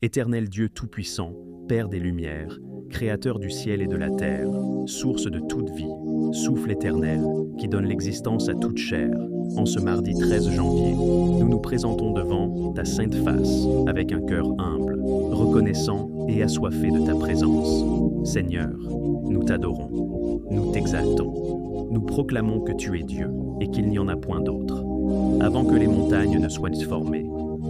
Éternel Dieu Tout-Puissant, Père des Lumières, Créateur du ciel et de la terre, source de toute vie, souffle éternel, qui donne l'existence à toute chair, en ce mardi 13 janvier, nous nous présentons devant ta sainte face, avec un cœur humble, reconnaissant et assoiffé de ta présence. Seigneur, nous t'adorons, nous t'exaltons, nous proclamons que tu es Dieu et qu'il n'y en a point d'autre. Avant que les montagnes ne soient formées,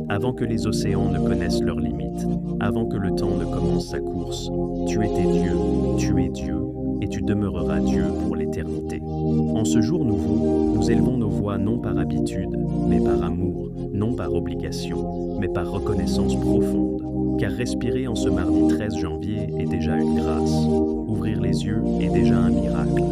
avant que les océans ne connaissent leurs limites, avant que le temps ne commence sa course, tu étais Dieu, tu es Dieu, et tu demeureras Dieu pour l'éternité. En ce jour nouveau, nous élevons nos voix non par habitude, mais par amour, non par obligation, mais par reconnaissance profonde. Car respirer en ce mardi 13 janvier est déjà une grâce. Ouvrir les yeux est déjà un miracle.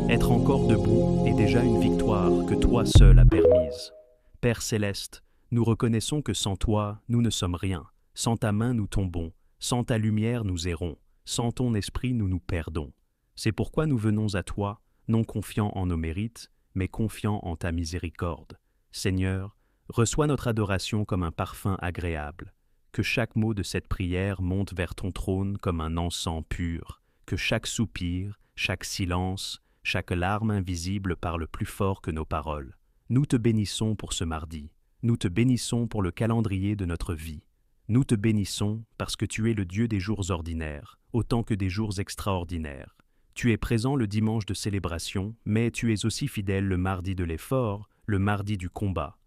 Être encore debout est déjà une victoire que toi seul as permise. Père céleste, nous reconnaissons que sans toi, nous ne sommes rien. Sans ta main, nous tombons. Sans ta lumière, nous errons. Sans ton esprit, nous nous perdons. C'est pourquoi nous venons à toi, non confiants en nos mérites, mais confiants en ta miséricorde. Seigneur, reçois notre adoration comme un parfum agréable. Que chaque mot de cette prière monte vers ton trône comme un encens pur. Que chaque soupir, chaque silence, chaque larme invisible parle plus fort que nos paroles. Nous te bénissons pour ce mardi. Nous te bénissons pour le calendrier de notre vie. Nous te bénissons parce que tu es le Dieu des jours ordinaires, autant que des jours extraordinaires. Tu es présent le dimanche de célébration, mais tu es aussi fidèle le mardi de l'effort, le mardi du combat,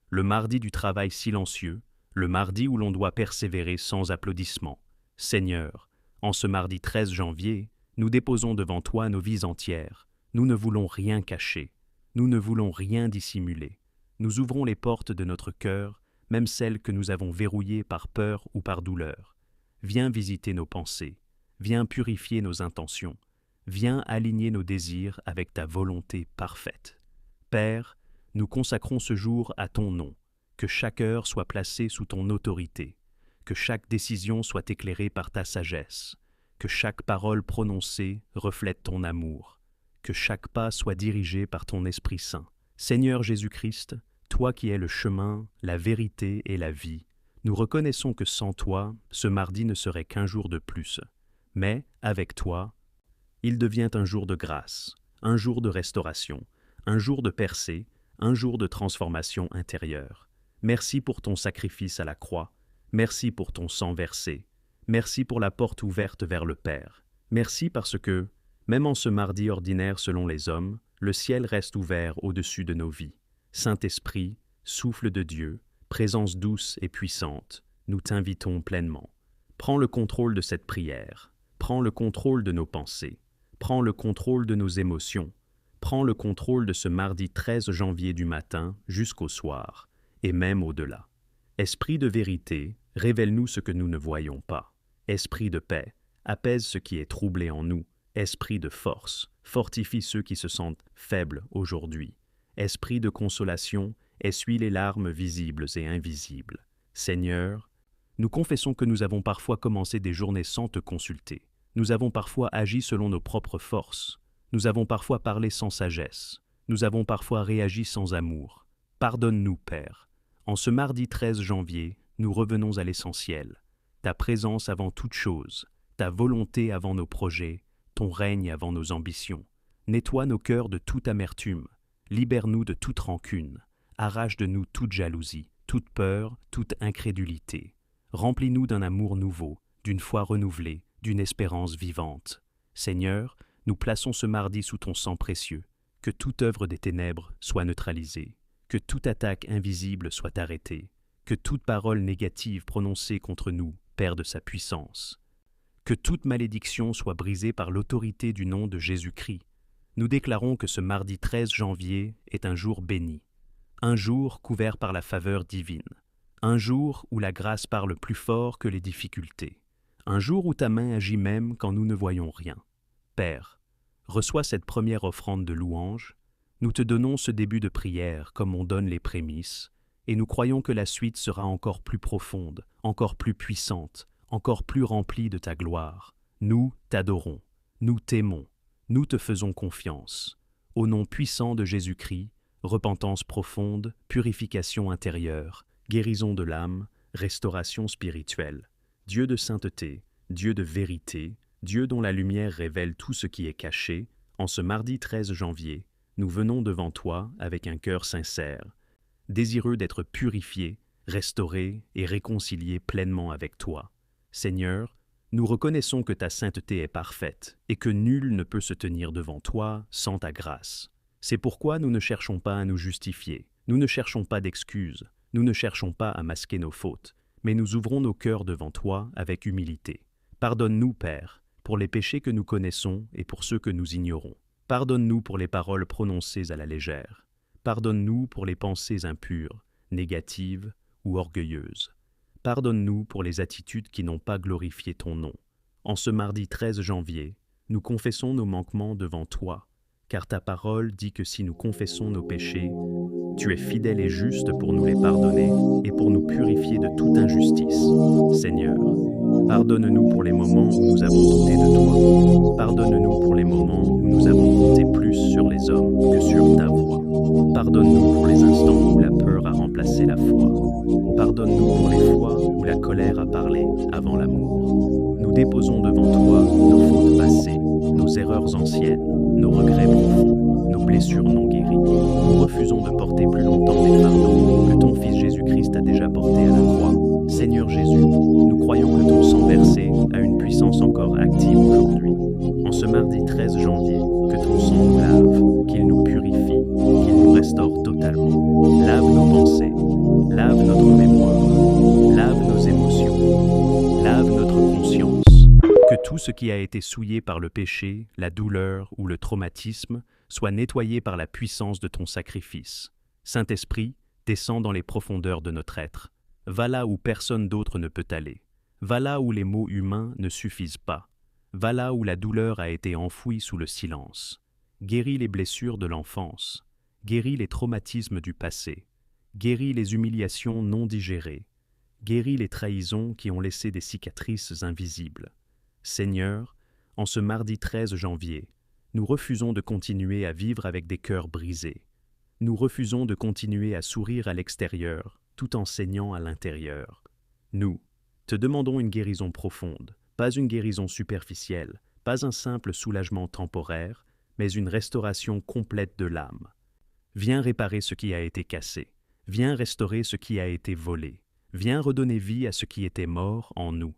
le mardi du travail silencieux, le mardi où l'on doit persévérer sans applaudissements. Seigneur, en ce mardi 13 janvier, nous déposons devant toi nos vies entières. Nous ne voulons rien cacher. Nous ne voulons rien dissimuler. Nous ouvrons les portes de notre cœur, même celles que nous avons verrouillées par peur ou par douleur. Viens visiter nos pensées. Viens purifier nos intentions. Viens aligner nos désirs avec ta volonté parfaite. Père, nous consacrons ce jour à ton nom. Que chaque heure soit placée sous ton autorité. Que chaque décision soit éclairée par ta sagesse. Que chaque parole prononcée reflète ton amour. Que chaque pas soit dirigé par ton Esprit Saint. Seigneur Jésus-Christ, toi qui es le chemin, la vérité et la vie, nous reconnaissons que sans toi, ce mardi ne serait qu'un jour de plus. Mais, avec toi, il devient un jour de grâce, un jour de restauration, un jour de percée, un jour de transformation intérieure. Merci pour ton sacrifice à la croix, merci pour ton sang versé, merci pour la porte ouverte vers le Père. Merci parce que, même en ce mardi ordinaire selon les hommes, le ciel reste ouvert au-dessus de nos vies. Saint-Esprit, souffle de Dieu, présence douce et puissante, nous t'invitons pleinement. Prends le contrôle de cette prière, prends le contrôle de nos pensées, prends le contrôle de nos émotions, prends le contrôle de ce mardi 13 janvier du matin jusqu'au soir, et même au-delà. Esprit de vérité, révèle-nous ce que nous ne voyons pas. Esprit de paix, apaise ce qui est troublé en nous. Esprit de force, fortifie ceux qui se sentent faibles aujourd'hui. Esprit de consolation, essuie les larmes visibles et invisibles. Seigneur, nous confessons que nous avons parfois commencé des journées sans te consulter. Nous avons parfois agi selon nos propres forces. Nous avons parfois parlé sans sagesse. Nous avons parfois réagi sans amour. Pardonne-nous, Père. En ce mardi 13 janvier, nous revenons à l'essentiel. Ta présence avant toute chose, ta volonté avant nos projets, ton règne avant nos ambitions. Nettoie nos cœurs de toute amertume. Libère-nous de toute rancune. Arrache de nous toute jalousie, toute peur, toute incrédulité. Remplis-nous d'un amour nouveau, d'une foi renouvelée, d'une espérance vivante. Seigneur, nous plaçons ce mardi sous ton sang précieux. Que toute œuvre des ténèbres soit neutralisée. Que toute attaque invisible soit arrêtée. Que toute parole négative prononcée contre nous perde sa puissance. Que toute malédiction soit brisée par l'autorité du nom de Jésus-Christ. Nous déclarons que ce mardi 13 janvier est un jour béni, un jour couvert par la faveur divine, un jour où la grâce parle plus fort que les difficultés, un jour où ta main agit même quand nous ne voyons rien. Père, reçois cette première offrande de louange, nous te donnons ce début de prière comme on donne les prémices, et nous croyons que la suite sera encore plus profonde, encore plus puissante, encore plus rempli de ta gloire. Nous t'adorons, nous t'aimons, nous te faisons confiance. Au nom puissant de Jésus-Christ, repentance profonde, purification intérieure, guérison de l'âme, restauration spirituelle. Dieu de sainteté, Dieu de vérité, Dieu dont la lumière révèle tout ce qui est caché, en ce mardi 13 janvier, nous venons devant toi avec un cœur sincère, désireux d'être purifiés, restaurés et réconciliés pleinement avec toi. Seigneur, nous reconnaissons que ta sainteté est parfaite et que nul ne peut se tenir devant toi sans ta grâce. C'est pourquoi nous ne cherchons pas à nous justifier, nous ne cherchons pas d'excuses, nous ne cherchons pas à masquer nos fautes, mais nous ouvrons nos cœurs devant toi avec humilité. Pardonne-nous, Père, pour les péchés que nous connaissons et pour ceux que nous ignorons. Pardonne-nous pour les paroles prononcées à la légère. Pardonne-nous pour les pensées impures, négatives ou orgueilleuses. Pardonne-nous pour les attitudes qui n'ont pas glorifié ton nom. En ce mardi 13 janvier, nous confessons nos manquements devant toi, car ta parole dit que si nous confessons nos péchés, tu es fidèle et juste pour nous les pardonner et pour nous purifier de toute injustice. Seigneur, pardonne-nous pour les moments où nous avons douté de toi. Pardonne-nous pour les moments où nous avons compté plus sur les hommes que sur ta voix. Pardonne-nous pour les instants où la peur a remplacé la foi. Pardonne-nous pour les fois où la colère a parlé avant l'amour. Nous déposons devant toi nos fautes passées, nos erreurs anciennes, nos regrets profonds, nos blessures non guéries. Nous refusons de porter plus longtemps des fardeaux que ton Fils Jésus-Christ a déjà portés à la croix. Seigneur Jésus, nous croyons que ton sang versé a une puissance encore active aujourd'hui. En ce mardi 13 janvier, que ton sang nous lave, qu'il nous purifie, qu'il nous restaure totalement. Lave nos pensées, lave notre mémoire, lave nos émotions, lave notre conscience. Que tout ce qui a été souillé par le péché, la douleur ou le traumatisme soit nettoyé par la puissance de ton sacrifice. Saint-Esprit, descends dans les profondeurs de notre être. Va là où personne d'autre ne peut aller. Va là où les mots humains ne suffisent pas. Va là où la douleur a été enfouie sous le silence. Guéris les blessures de l'enfance. Guéris les traumatismes du passé. Guéris les humiliations non digérées. Guéris les trahisons qui ont laissé des cicatrices invisibles. Seigneur, en ce mardi 13 janvier, nous refusons de continuer à vivre avec des cœurs brisés. Nous refusons de continuer à sourire à l'extérieur, tout en saignant à l'intérieur. Nous te demandons une guérison profonde, pas une guérison superficielle, pas un simple soulagement temporaire, mais une restauration complète de l'âme. Viens réparer ce qui a été cassé, viens restaurer ce qui a été volé, viens redonner vie à ce qui était mort en nous.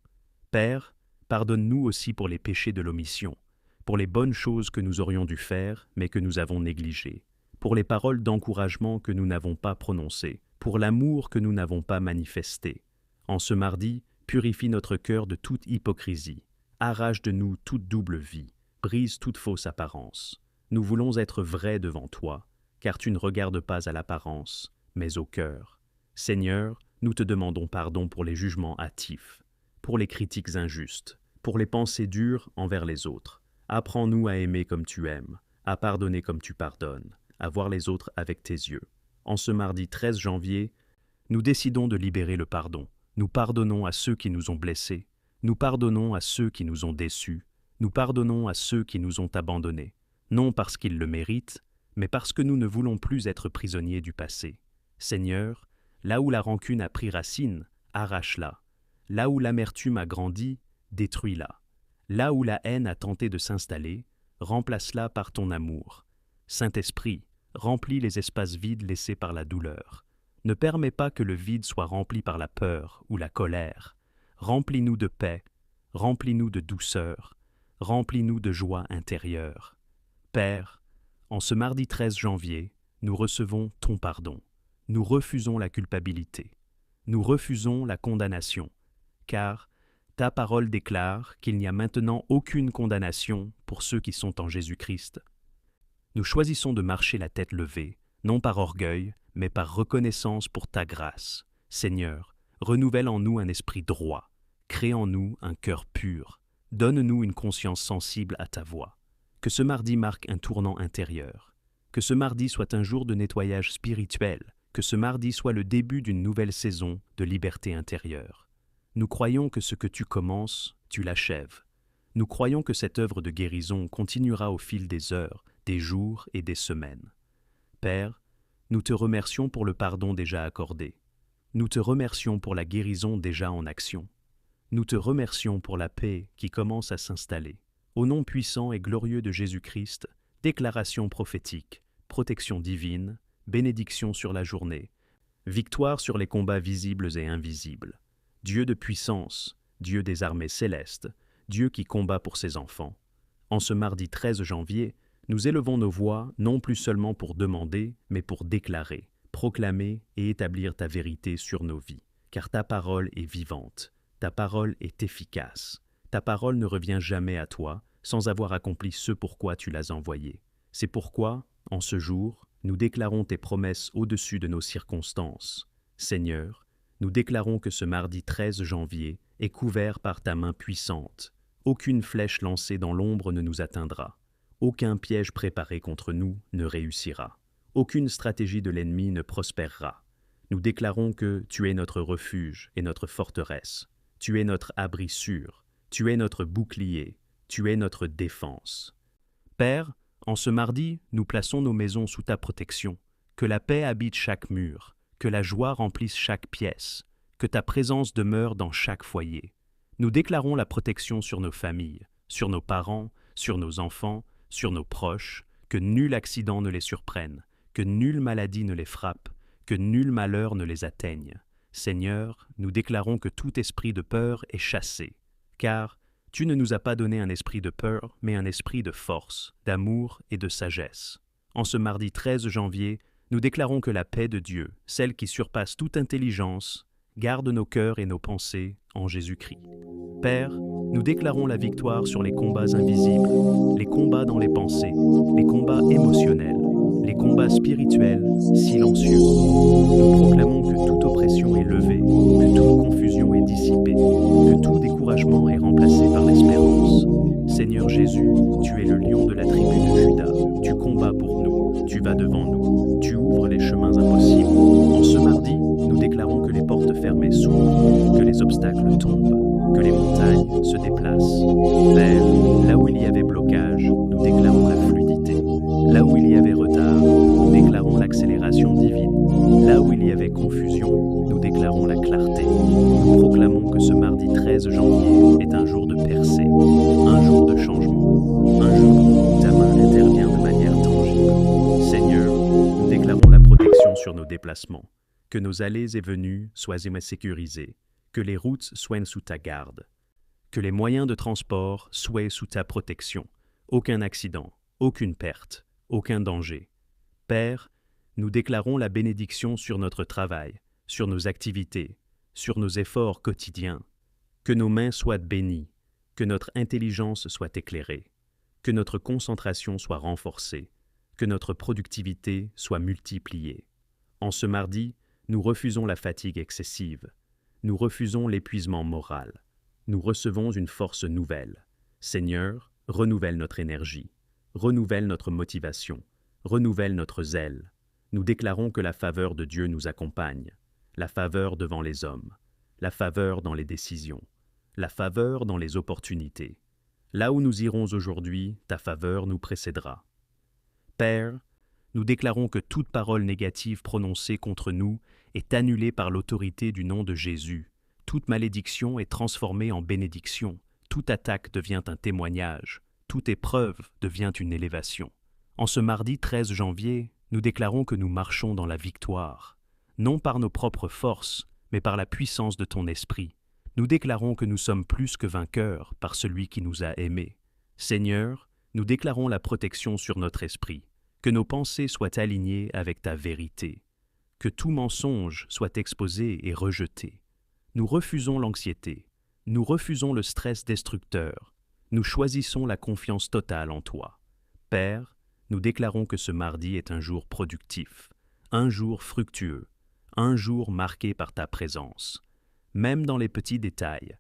Père, pardonne-nous aussi pour les péchés de l'omission, pour les bonnes choses que nous aurions dû faire, mais que nous avons négligées, pour les paroles d'encouragement que nous n'avons pas prononcées, pour l'amour que nous n'avons pas manifesté. En ce mardi, purifie notre cœur de toute hypocrisie, arrache de nous toute double vie, brise toute fausse apparence. Nous voulons être vrais devant toi, car tu ne regardes pas à l'apparence, mais au cœur. Seigneur, nous te demandons pardon pour les jugements hâtifs, pour les critiques injustes, pour les pensées dures envers les autres. Apprends-nous à aimer comme tu aimes, à pardonner comme tu pardonnes, à voir les autres avec tes yeux. En ce mardi 13 janvier, nous décidons de libérer le pardon. Nous pardonnons à ceux qui nous ont blessés, nous pardonnons à ceux qui nous ont déçus, nous pardonnons à ceux qui nous ont abandonnés, non parce qu'ils le méritent, mais parce que nous ne voulons plus être prisonniers du passé. Seigneur, là où la rancune a pris racine, arrache-la. Là où l'amertume a grandi, détruis-la. Là où la haine a tenté de s'installer, remplace-la par ton amour. Saint-Esprit, remplis les espaces vides laissés par la douleur. Ne permets pas que le vide soit rempli par la peur ou la colère. Remplis-nous de paix, remplis-nous de douceur, remplis-nous de joie intérieure. Père, en ce mardi 13 janvier, nous recevons ton pardon. Nous refusons la culpabilité. Nous refusons la condamnation, car ta parole déclare qu'il n'y a maintenant aucune condamnation pour ceux qui sont en Jésus-Christ. Nous choisissons de marcher la tête levée, non par orgueil, mais par reconnaissance pour ta grâce. Seigneur, renouvelle en nous un esprit droit, crée en nous un cœur pur, donne-nous une conscience sensible à ta voix. Que ce mardi marque un tournant intérieur, que ce mardi soit un jour de nettoyage spirituel, que ce mardi soit le début d'une nouvelle saison de liberté intérieure. Nous croyons que ce que tu commences, tu l'achèves. Nous croyons que cette œuvre de guérison continuera au fil des heures, des jours et des semaines. Père, nous te remercions pour le pardon déjà accordé. Nous te remercions pour la guérison déjà en action. nous te remercions pour la paix qui commence à s'installer. Au nom puissant et glorieux de Jésus-Christ, déclaration prophétique, protection divine, bénédiction sur la journée, victoire sur les combats visibles et invisibles. Dieu de puissance, Dieu des armées célestes, Dieu qui combat pour ses enfants. En ce mardi 13 janvier, nous élevons nos voix non plus seulement pour demander, mais pour déclarer, proclamer et établir ta vérité sur nos vies. Car ta parole est vivante, ta parole est efficace. Ta parole ne revient jamais à toi sans avoir accompli ce pourquoi tu l'as envoyée. C'est pourquoi, en ce jour, nous déclarons tes promesses au-dessus de nos circonstances. Seigneur, nous déclarons que ce mardi 13 janvier est couvert par ta main puissante. Aucune flèche lancée dans l'ombre ne nous atteindra. Aucun piège préparé contre nous ne réussira. Aucune stratégie de l'ennemi ne prospérera. Nous déclarons que tu es notre refuge et notre forteresse. Tu es notre abri sûr. Tu es notre bouclier. Tu es notre défense. Père, en ce mardi, nous plaçons nos maisons sous ta protection. Que la paix habite chaque mur. Que la joie remplisse chaque pièce. Que ta présence demeure dans chaque foyer. Nous déclarons la protection sur nos familles, sur nos parents, sur nos enfants, sur nos proches, que nul accident ne les surprenne, que nulle maladie ne les frappe, que nul malheur ne les atteigne. Seigneur, nous déclarons que tout esprit de peur est chassé, car tu ne nous as pas donné un esprit de peur, mais un esprit de force, d'amour et de sagesse. En ce mardi 13 janvier, nous déclarons que la paix de Dieu, celle qui surpasse toute intelligence, garde nos cœurs et nos pensées en Jésus-Christ. Père, nous déclarons la victoire sur les combats invisibles, les combats dans les pensées, les combats émotionnels, les combats spirituels, silencieux. Nous proclamons que toute oppression est levée, que toute confusion est dissipée, que tout découragement est remplacé par l'espérance. Seigneur Jésus, tu es le lion de la tribu de Juda, tu combats pour nous, tu vas devant nous, tu ouvres les chemins impossibles. En ce mardi, nous déclarons que les portes fermées s'ouvrent, que les obstacles tombent, que les montagnes se déplacent. Père, là où il y avait blocage, nous déclarons la fluidité. Là où il y avait retard, nous déclarons l'accélération divine. Là où il y avait confusion, nous déclarons la clarté. Nous proclamons que ce mardi 13 janvier est un jour de percée, un jour de changement, un jour où ta main intervient de manière tangible. Seigneur, nous déclarons la protection sur nos déplacements. Que nos allées et venues soient sécurisées, que les routes soient sous ta garde, que les moyens de transport soient sous ta protection, aucun accident, aucune perte, aucun danger. Père, nous déclarons la bénédiction sur notre travail, sur nos activités, sur nos efforts quotidiens, que nos mains soient bénies, que notre intelligence soit éclairée, que notre concentration soit renforcée, que notre productivité soit multipliée. En ce mardi, nous refusons la fatigue excessive. Nous refusons l'épuisement moral. Nous recevons une force nouvelle. Seigneur, renouvelle notre énergie. Renouvelle notre motivation. Renouvelle notre zèle. Nous déclarons que la faveur de Dieu nous accompagne. La faveur devant les hommes. La faveur dans les décisions. La faveur dans les opportunités. Là où nous irons aujourd'hui, ta faveur nous précédera. Père, nous déclarons que toute parole négative prononcée contre nous est annulée par l'autorité du nom de Jésus. Toute malédiction est transformée en bénédiction. Toute attaque devient un témoignage. Toute épreuve devient une élévation. En ce mardi 13 janvier, nous déclarons que nous marchons dans la victoire, non par nos propres forces, mais par la puissance de ton esprit. Nous déclarons que nous sommes plus que vainqueurs par celui qui nous a aimés. Seigneur, nous déclarons la protection sur notre esprit. Que nos pensées soient alignées avec ta vérité, que tout mensonge soit exposé et rejeté. Nous refusons l'anxiété, nous refusons le stress destructeur, nous choisissons la confiance totale en toi. Père, nous déclarons que ce mardi est un jour productif, un jour fructueux, un jour marqué par ta présence. Même dans les petits détails,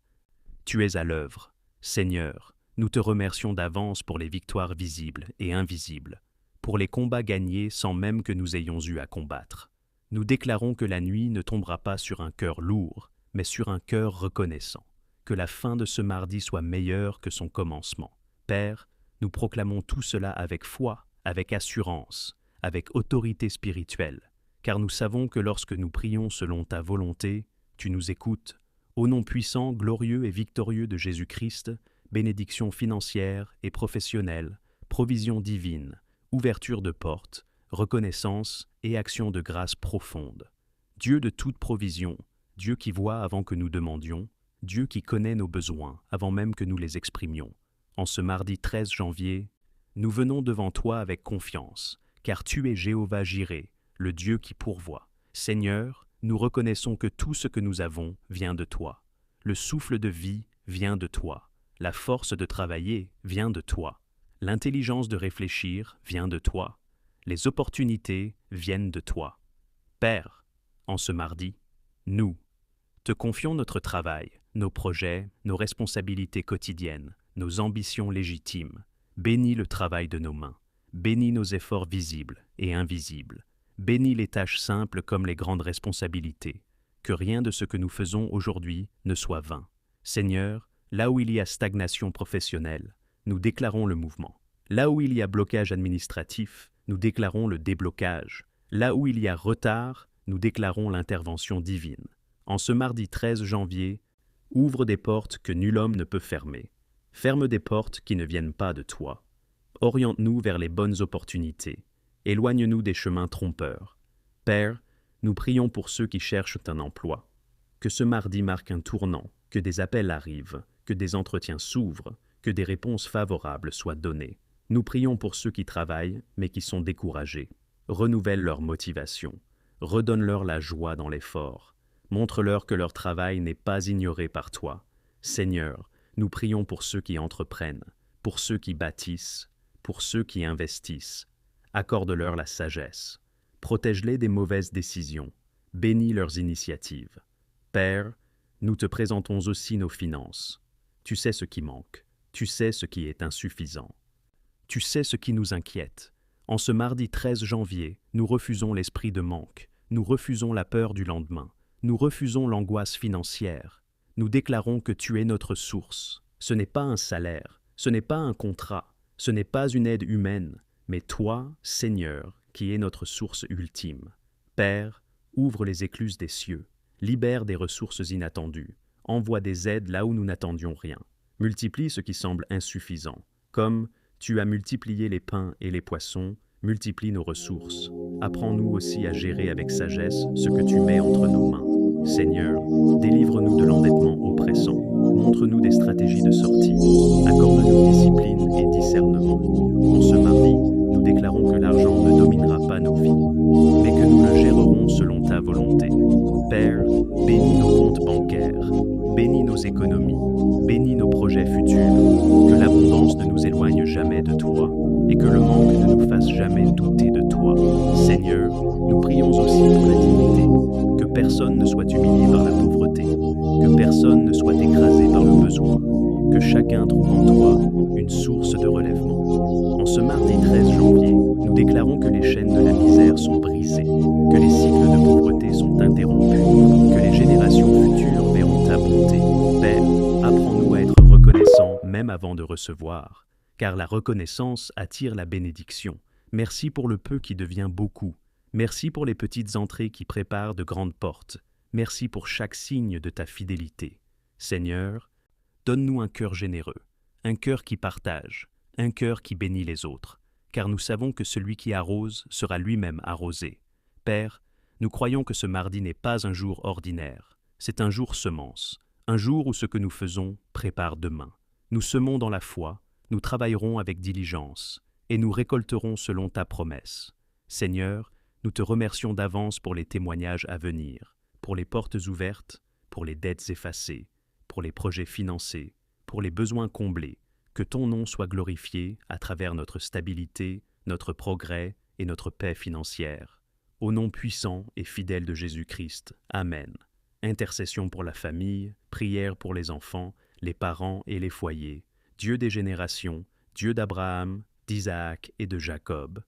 tu es à l'œuvre. Seigneur, nous te remercions d'avance pour les victoires visibles et invisibles, pour les combats gagnés sans même que nous ayons eu à combattre. Nous déclarons que la nuit ne tombera pas sur un cœur lourd, mais sur un cœur reconnaissant. Que la fin de ce mardi soit meilleure que son commencement. Père, nous proclamons tout cela avec foi, avec assurance, avec autorité spirituelle, car nous savons que lorsque nous prions selon ta volonté, tu nous écoutes, Au nom puissant, glorieux et victorieux de Jésus-Christ, bénédiction financière et professionnelle, provision divine, ouverture de portes, reconnaissance et action de grâce profonde. Dieu de toute provision, Dieu qui voit avant que nous demandions, Dieu qui connaît nos besoins avant même que nous les exprimions. En ce mardi 13 janvier, nous venons devant toi avec confiance, car tu es Jéhovah Jireh, le Dieu qui pourvoit. Seigneur, nous reconnaissons que tout ce que nous avons vient de toi. Le souffle de vie vient de toi. La force de travailler vient de toi. L'intelligence de réfléchir vient de toi. Les opportunités viennent de toi. Père, en ce mardi, nous te confions notre travail, nos projets, nos responsabilités quotidiennes, nos ambitions légitimes. Bénis le travail de nos mains. Bénis nos efforts visibles et invisibles. Bénis les tâches simples comme les grandes responsabilités. Que rien de ce que nous faisons aujourd'hui ne soit vain. Seigneur, là où il y a stagnation professionnelle, nous déclarons le mouvement. Là où il y a blocage administratif, nous déclarons le déblocage. Là où il y a retard, nous déclarons l'intervention divine. En ce mardi 13 janvier, ouvre des portes que nul homme ne peut fermer. Ferme des portes qui ne viennent pas de toi. Oriente-nous vers les bonnes opportunités. Éloigne-nous des chemins trompeurs. Père, nous prions pour ceux qui cherchent un emploi. Que ce mardi marque un tournant, que des appels arrivent, que des entretiens s'ouvrent, que des réponses favorables soient données. Nous prions pour ceux qui travaillent, mais qui sont découragés. Renouvelle leur motivation. Redonne-leur la joie dans l'effort. Montre-leur que leur travail n'est pas ignoré par toi. Seigneur, nous prions pour ceux qui entreprennent, pour ceux qui bâtissent, pour ceux qui investissent. Accorde-leur la sagesse. Protège-les des mauvaises décisions. Bénis leurs initiatives. Père, nous te présentons aussi nos finances. Tu sais ce qui manque. Tu sais ce qui est insuffisant. Tu sais ce qui nous inquiète. En ce mardi 13 janvier, nous refusons l'esprit de manque. Nous refusons la peur du lendemain. Nous refusons l'angoisse financière. Nous déclarons que tu es notre source. Ce n'est pas un salaire, ce n'est pas un contrat, ce n'est pas une aide humaine, mais toi, Seigneur, qui es notre source ultime. Père, ouvre les écluses des cieux, libère des ressources inattendues, envoie des aides là où nous n'attendions rien. Multiplie ce qui semble insuffisant, comme tu as multiplié les pains et les poissons, multiplie nos ressources. Apprends-nous aussi à gérer avec sagesse ce que tu mets entre nos mains. Seigneur, délivre-nous de l'endettement oppressant. Montre-nous des stratégies de sortie. Accorde-nous discipline et discernement. En ce mardi, nous déclarons que l'argent ne dominera pas nos vies, mais que nous le gérerons selon ta volonté. Père, bénis nos comptes bancaires, bénis nos économies, bénis nos projets futurs, que l'abondance ne nous éloigne jamais de toi, et que le manque ne nous fasse jamais douter de toi. Seigneur, nous prions aussi pour la dignité, que personne ne soit humilié par la pauvreté, que personne ne soit écrasé par le besoin, que chacun trouve en toi une source de relèvement. En ce mardi 13 janvier, nous déclarons que les chaînes de la misère sont brisées, que les cycles de pauvreté sont interrompus, que les générations futures verront ta bonté. Père, apprends-nous à être reconnaissants même avant de recevoir, car la reconnaissance attire la bénédiction. Merci pour le peu qui devient beaucoup. Merci pour les petites entrées qui préparent de grandes portes. Merci pour chaque signe de ta fidélité. Seigneur, donne-nous un cœur généreux, un cœur qui partage, un cœur qui bénit les autres, car nous savons que celui qui arrose sera lui-même arrosé. Père, nous croyons que ce mardi n'est pas un jour ordinaire, c'est un jour semence, un jour où ce que nous faisons prépare demain. Nous semons dans la foi, nous travaillerons avec diligence, et nous récolterons selon ta promesse. Seigneur, nous te remercions d'avance pour les témoignages à venir, pour les portes ouvertes, pour les dettes effacées, pour les projets financés, pour les besoins comblés. Que ton nom soit glorifié à travers notre stabilité, notre progrès et notre paix financière. Au nom puissant et fidèle de Jésus-Christ. Amen. Intercession pour la famille, prière pour les enfants, les parents et les foyers. Dieu des générations, Dieu d'Abraham, d'Isaac et de Jacob.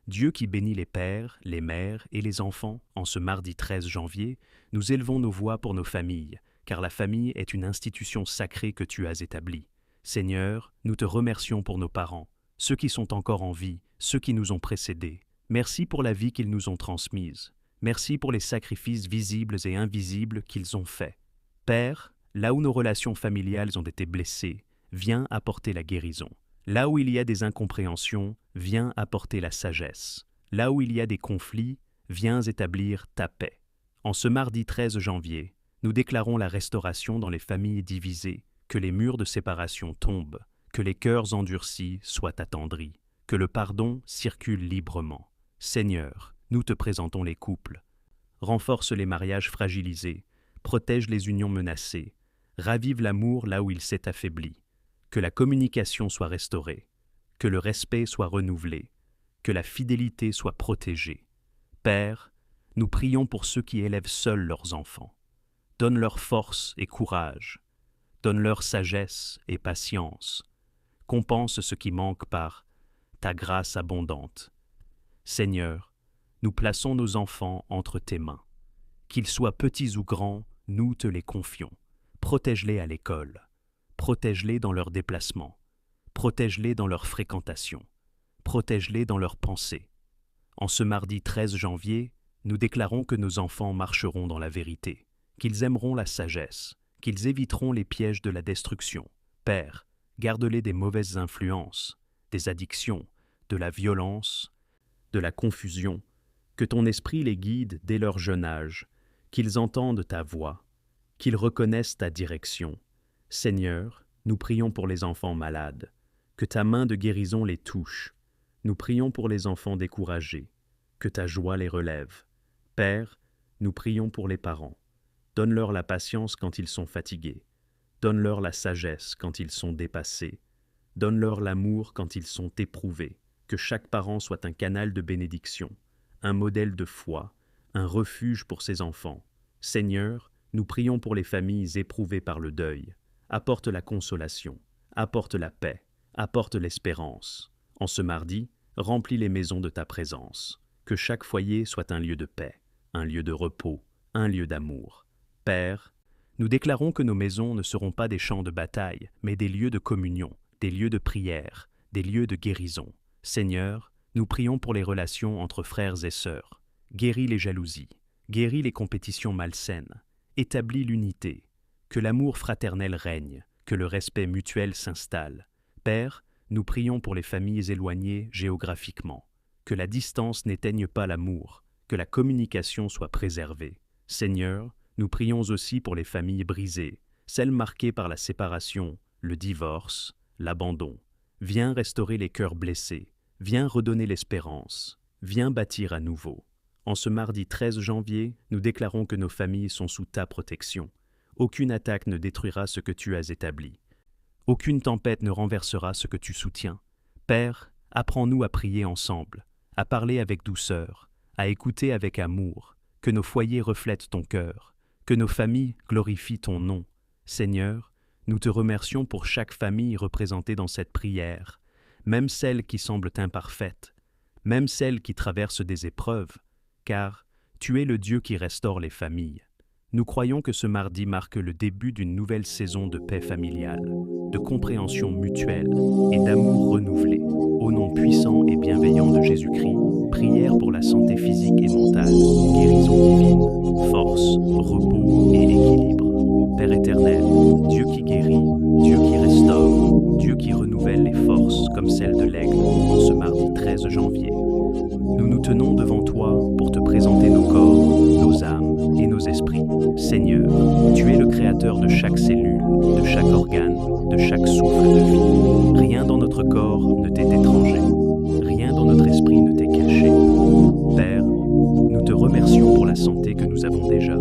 Dieu qui bénit les pères, les mères et les enfants, en ce mardi 13 janvier, nous élevons nos voix pour nos familles, car la famille est une institution sacrée que tu as établie. Seigneur, nous te remercions pour nos parents, ceux qui sont encore en vie, ceux qui nous ont précédés. Merci pour la vie qu'ils nous ont transmise. Merci pour les sacrifices visibles et invisibles qu'ils ont faits. Père, Là où nos relations familiales ont été blessées, viens apporter la guérison. Là où il y a des incompréhensions, viens apporter la sagesse. Là où il y a des conflits, viens établir ta paix. En ce mardi 13 janvier, nous déclarons la restauration dans les familles divisées, que les murs de séparation tombent, que les cœurs endurcis soient attendris, que le pardon circule librement. Seigneur, nous te présentons les couples. Renforce les mariages fragilisés, protège les unions menacées, ravive l'amour là où il s'est affaibli, que la communication soit restaurée, que le respect soit renouvelé, que la fidélité soit protégée. Père, nous prions pour ceux qui élèvent seuls leurs enfants. Donne-leur force et courage, donne-leur sagesse et patience. Compense ce qui manque par ta grâce abondante. Seigneur, nous plaçons nos enfants entre tes mains. Qu'ils soient petits ou grands, nous te les confions. Protège-les à l'école. Protège-les dans leurs déplacements. Protège-les dans leur fréquentation. Protège-les dans leurs pensées. En ce mardi 13 janvier, nous déclarons que nos enfants marcheront dans la vérité, qu'ils aimeront la sagesse, qu'ils éviteront les pièges de la destruction. Père, garde-les des mauvaises influences, des addictions, de la violence, de la confusion, que ton esprit les guide dès leur jeune âge, qu'ils entendent ta voix, qu'ils reconnaissent ta direction. Seigneur, nous prions pour les enfants malades, que ta main de guérison les touche. Nous prions pour les enfants découragés, que ta joie les relève. Père, nous prions pour les parents. Donne-leur la patience quand ils sont fatigués. Donne-leur la sagesse quand ils sont dépassés. Donne-leur l'amour quand ils sont éprouvés. Que chaque parent soit un canal de bénédiction, un modèle de foi, un refuge pour ses enfants. Seigneur, nous prions pour les familles éprouvées par le deuil. Apporte la consolation, apporte la paix, apporte l'espérance. En ce mardi, remplis les maisons de ta présence. Que chaque foyer soit un lieu de paix, un lieu de repos, un lieu d'amour. Père, nous déclarons que nos maisons ne seront pas des champs de bataille, mais des lieux de communion, des lieux de prière, des lieux de guérison. Seigneur, nous prions pour les relations entre frères et sœurs. Guéris les jalousies, guéris les compétitions malsaines, établis l'unité, que l'amour fraternel règne, que le respect mutuel s'installe. Père, nous prions pour les familles éloignées géographiquement, que la distance n'éteigne pas l'amour, que la communication soit préservée. Seigneur, nous prions aussi pour les familles brisées, celles marquées par la séparation, le divorce, l'abandon. Viens restaurer les cœurs blessés, viens redonner l'espérance, viens bâtir à nouveau. En ce mardi 13 janvier, nous déclarons que nos familles sont sous ta protection. Aucune attaque ne détruira ce que tu as établi. Aucune tempête ne renversera ce que tu soutiens. Père, apprends-nous à prier ensemble, à parler avec douceur, à écouter avec amour, que nos foyers reflètent ton cœur, que nos familles glorifient ton nom. Seigneur, nous te remercions pour chaque famille représentée dans cette prière, même celles qui semblent imparfaites, même celles qui traversent des épreuves, car tu es le Dieu qui restaure les familles. Nous croyons que ce mardi marque le début d'une nouvelle saison de paix familiale, de compréhension mutuelle et d'amour renouvelé. Au nom puissant et bienveillant de Jésus-Christ, prière pour la santé physique et mentale, guérison divine, force, repos et équilibre. Père éternel, Dieu qui guérit, Dieu qui restaure, Dieu qui renouvelle les forces comme celles de l'aigle en ce mardi 13 janvier. Nous nous tenons devant toi pour te présenter nos corps, nos âmes et nos esprits. Seigneur, tu es le créateur de chaque cellule, de chaque organe, de chaque souffle de vie. Rien dans notre corps ne t'est étranger. Rien dans notre esprit ne t'est caché. Père, nous te remercions pour la santé que nous avons déjà.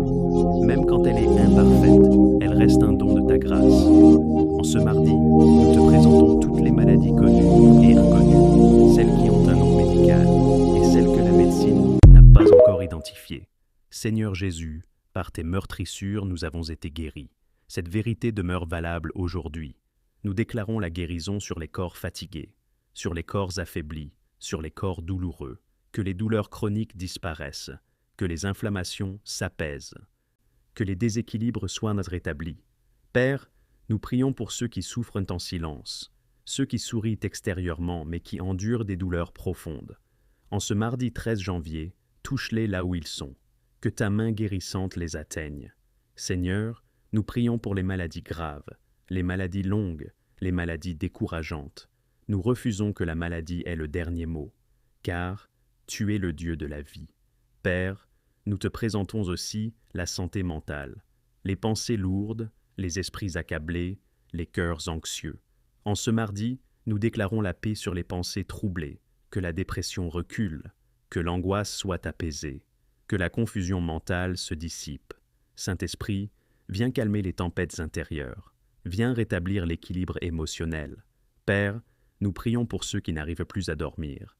Même quand elle est imparfaite, elle reste un don de ta grâce. En ce mardi, nous te présentons toutes les maladies connues et inconnues, celles qui ont un nom médical et celles que la médecine n'a pas encore identifiées. Seigneur Jésus, par tes meurtrissures, nous avons été guéris. Cette vérité demeure valable aujourd'hui. Nous déclarons la guérison sur les corps fatigués, sur les corps affaiblis, sur les corps douloureux, que les douleurs chroniques disparaissent, que les inflammations s'apaisent, que les déséquilibres soient rétablis. Père, nous prions pour ceux qui souffrent en silence, ceux qui sourient extérieurement mais qui endurent des douleurs profondes. En ce mardi 13 janvier, touche-les là où ils sont, que ta main guérissante les atteigne. Seigneur, Nous prions pour les maladies graves, les maladies longues, les maladies décourageantes. Nous refusons que la maladie ait le dernier mot, car tu es le Dieu de la vie. Père, nous te présentons aussi la santé mentale, les pensées lourdes, les esprits accablés, les cœurs anxieux. En ce mardi, nous déclarons la paix sur les pensées troublées, que la dépression recule, que l'angoisse soit apaisée, que la confusion mentale se dissipe. Saint-Esprit, viens calmer les tempêtes intérieures, viens rétablir l'équilibre émotionnel. Père, nous prions pour ceux qui n'arrivent plus à dormir,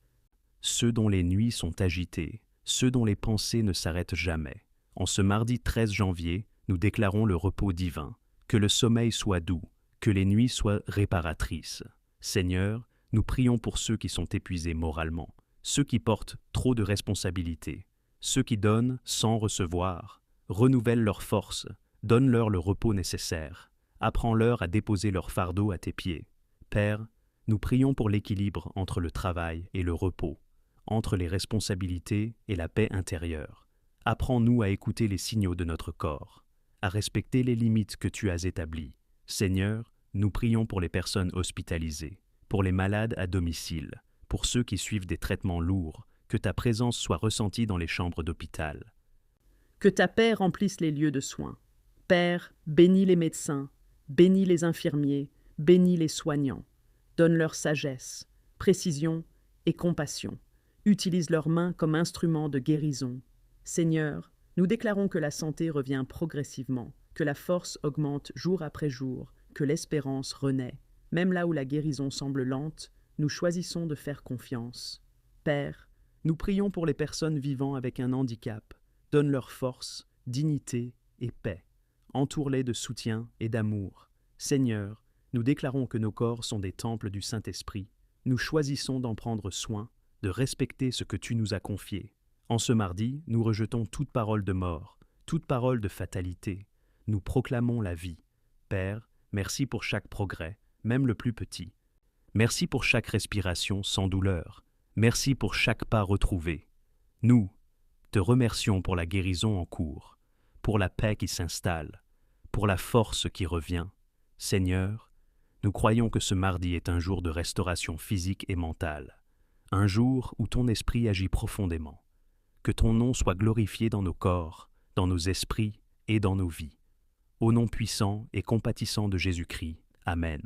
ceux dont les nuits sont agitées, ceux dont les pensées ne s'arrêtent jamais. En ce mardi 13 janvier, nous déclarons le repos divin, que le sommeil soit doux, que les nuits soient réparatrices. Seigneur, nous prions pour ceux qui sont épuisés moralement, ceux qui portent trop de responsabilités, ceux qui donnent sans recevoir. Renouvelle leurs forces, donne-leur le repos nécessaire, apprends-leur à déposer leur fardeau à tes pieds. Père, nous prions pour l'équilibre entre le travail et le repos, entre les responsabilités et la paix intérieure. Apprends-nous à écouter les signaux de notre corps, à respecter les limites que tu as établies. Seigneur, nous prions pour les personnes hospitalisées, pour les malades à domicile, pour ceux qui suivent des traitements lourds, que ta présence soit ressentie dans les chambres d'hôpital. Que ta paix remplisse les lieux de soins. Père, bénis les médecins, bénis les infirmiers, bénis les soignants. Donne-leur sagesse, précision et compassion. Utilise leurs mains comme instruments de guérison. Seigneur, nous déclarons que la santé revient progressivement, que la force augmente jour après jour, que l'espérance renaît. Même là où la guérison semble lente, nous choisissons de faire confiance. Père, nous prions pour les personnes vivant avec un handicap. Donne-leur force, dignité et paix. Entoure-les de soutien et d'amour. Seigneur, nous déclarons que nos corps sont des temples du Saint-Esprit. Nous choisissons d'en prendre soin, de respecter ce que tu nous as confié. En ce mardi, nous rejetons toute parole de mort, toute parole de fatalité. Nous proclamons la vie. Père, merci pour chaque progrès, même le plus petit. Merci pour chaque respiration sans douleur. Merci pour chaque pas retrouvé. Nous te remercions pour la guérison en cours, pour la paix qui s'installe, pour la force qui revient. Seigneur, nous croyons que ce mardi est un jour de restauration physique et mentale, un jour où ton esprit agit profondément. Que ton nom soit glorifié dans nos corps, dans nos esprits et dans nos vies. Au nom puissant et compatissant de Jésus-Christ. Amen.